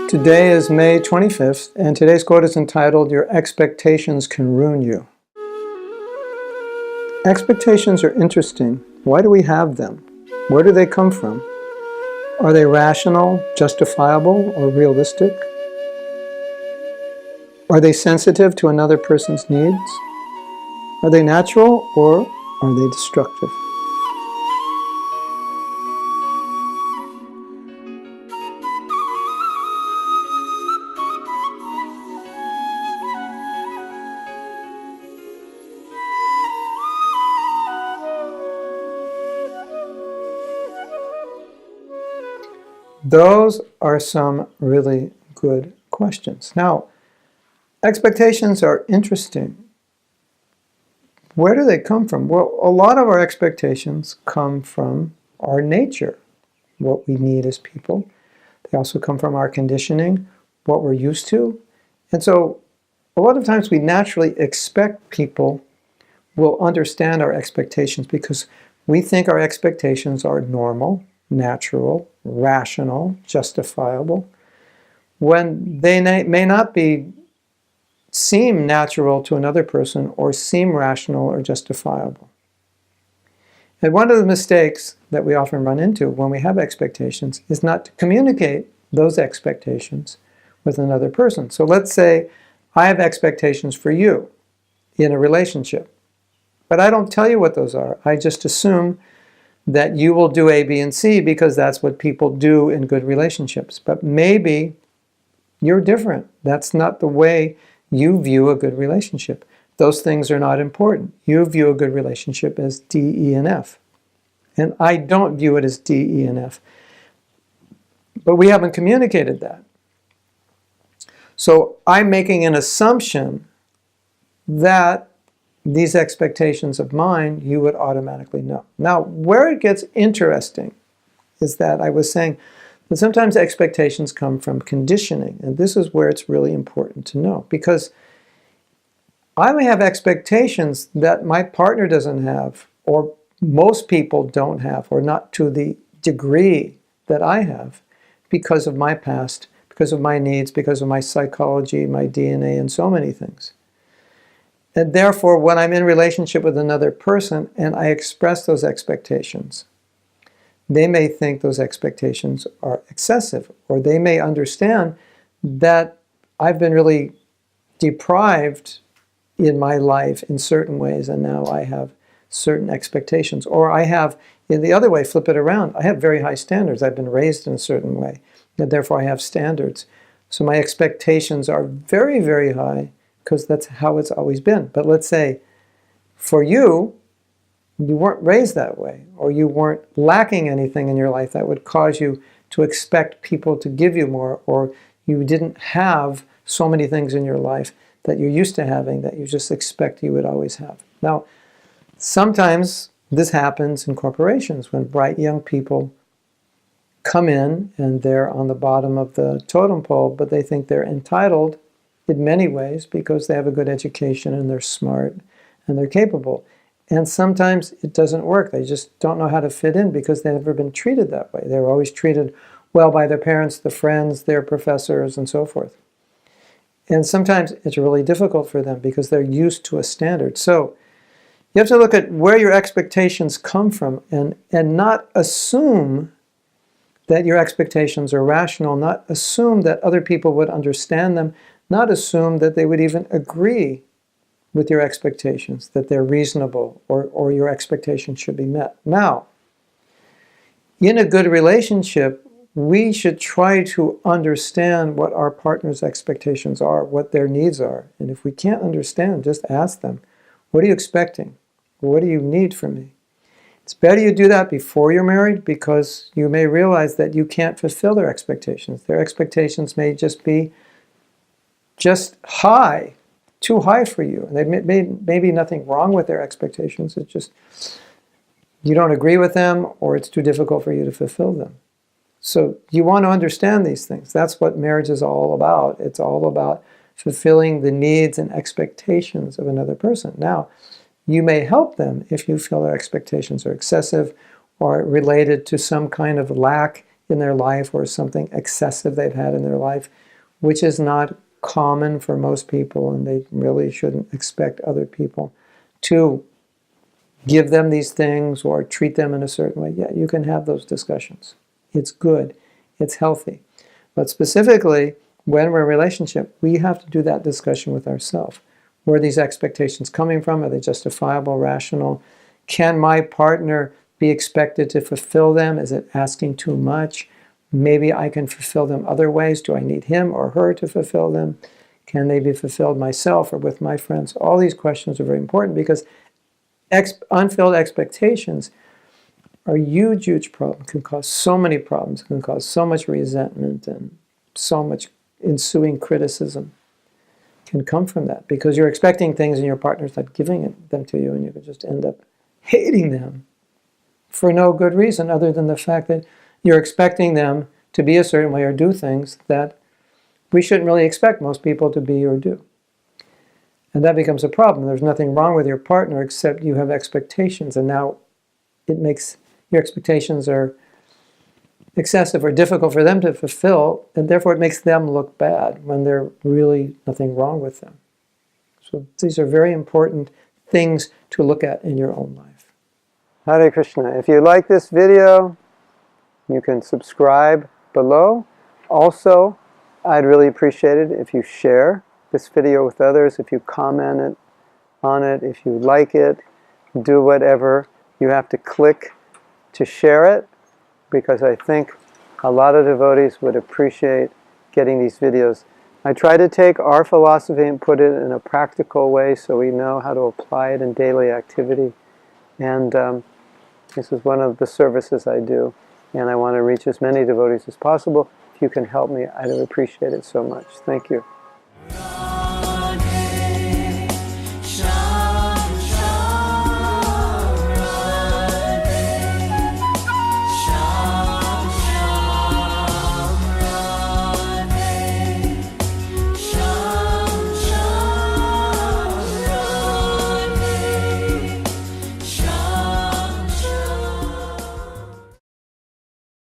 Today is May 25th, and today's quote is entitled, "Your expectations can ruin you." Expectations are interesting. Why do we have them? Where do they come from? Are they rational, justifiable, or realistic? Are they sensitive to another person's needs? Are they natural, or are they destructive? Those are some really good questions. Now, expectations are interesting. Where do they come from? Well, a lot of our expectations come from our nature, what we need as people. They also come from our conditioning, what we're used to. And so a lot of times we naturally expect people will understand our expectations because we think our expectations are normal, natural, rational, justifiable, when they may not seem natural to another person or seem rational or justifiable. And one of the mistakes that we often run into when we have expectations is not to communicate those expectations with another person. So let's say I have expectations for you in a relationship, but I don't tell you what those are. I just assume that you will do A, B, and C because that's what people do in good relationships. But maybe you're different. That's not the way you view a good relationship. Those things are not important. You view a good relationship as D, E, and F. And I don't view it as D, E, and F. But we haven't communicated that. So I'm making an assumption that these expectations of mine, you would automatically know. Now, where it gets interesting is that I was saying that sometimes expectations come from conditioning, and this is where it's really important to know, because I may have expectations that my partner doesn't have, or most people don't have, or not to the degree that I have, because of my past, because of my needs, because of my psychology, my DNA, and so many things. And therefore, when I'm in relationship with another person and I express those expectations, they may think those expectations are excessive, or they may understand that I've been really deprived in my life in certain ways, and now I have certain expectations. Or I have, in the other way, flip it around, I have very high standards. I've been raised in a certain way, and therefore I have standards. So my expectations are very, very high, because that's how it's always been. But let's say, for you, you weren't raised that way, or you weren't lacking anything in your life that would cause you to expect people to give you more, or you didn't have so many things in your life that you're used to having that you just expect you would always have. Now, sometimes this happens in corporations when bright young people come in and they're on the bottom of the totem pole, but they think they're entitled in many ways because they have a good education and they're smart and they're capable. And sometimes it doesn't work. They just don't know how to fit in because they've never been treated that way. They were always treated well by their parents, the friends, their professors, and so forth. And sometimes it's really difficult for them because they're used to a standard. So you have to look at where your expectations come from and not assume that your expectations are rational, not assume that other people would understand them, not assume that they would even agree with your expectations, that they're reasonable or your expectations should be met. Now, in a good relationship, we should try to understand what our partner's expectations are, what their needs are. And if we can't understand, just ask them, what are you expecting? What do you need from me? It's better you do that before you're married because you may realize that you can't fulfill their expectations. Their expectations may just be high, too high for you. And there may be nothing wrong with their expectations. It's just you don't agree with them or it's too difficult for you to fulfill them. So you want to understand these things. That's what marriage is all about. It's all about fulfilling the needs and expectations of another person. Now, you may help them if you feel their expectations are excessive or related to some kind of lack in their life or something excessive they've had in their life, which is not common for most people, and they really shouldn't expect other people to give them these things or treat them in a certain way. Yeah, you can have those discussions. It's good. It's healthy. But specifically, when we're in a relationship, we have to do that discussion with ourselves. Where are these expectations coming from? Are they justifiable, rational? Can my partner be expected to fulfill them? Is it asking too much? Maybe I can fulfill them other ways. Do I need him or her to fulfill them? Can they be fulfilled myself or with my friends? All these questions are very important because unfilled expectations are a huge, huge problem. Can cause so many problems. Can cause so much resentment and so much ensuing criticism can come from that because you're expecting things and your partner's not giving them to you, and you can just end up hating them for no good reason other than the fact that you're expecting them to be a certain way or do things that we shouldn't really expect most people to be or do. And that becomes a problem. There's nothing wrong with your partner except you have expectations, and now it makes your expectations are excessive or difficult for them to fulfill, and therefore it makes them look bad when there's really nothing wrong with them. So these are very important things to look at in your own life. Hare Krishna. If you like this video, you can subscribe below. Also, I'd really appreciate it if you share this video with others, if you comment on it, if you like it, do whatever you have to click to share it, because I think a lot of devotees would appreciate getting these videos. I try to take our philosophy and put it in a practical way so we know how to apply it in daily activity. And this is one of the services I do, and I want to reach as many devotees as possible. If you can help me, I'd appreciate it so much. Thank you.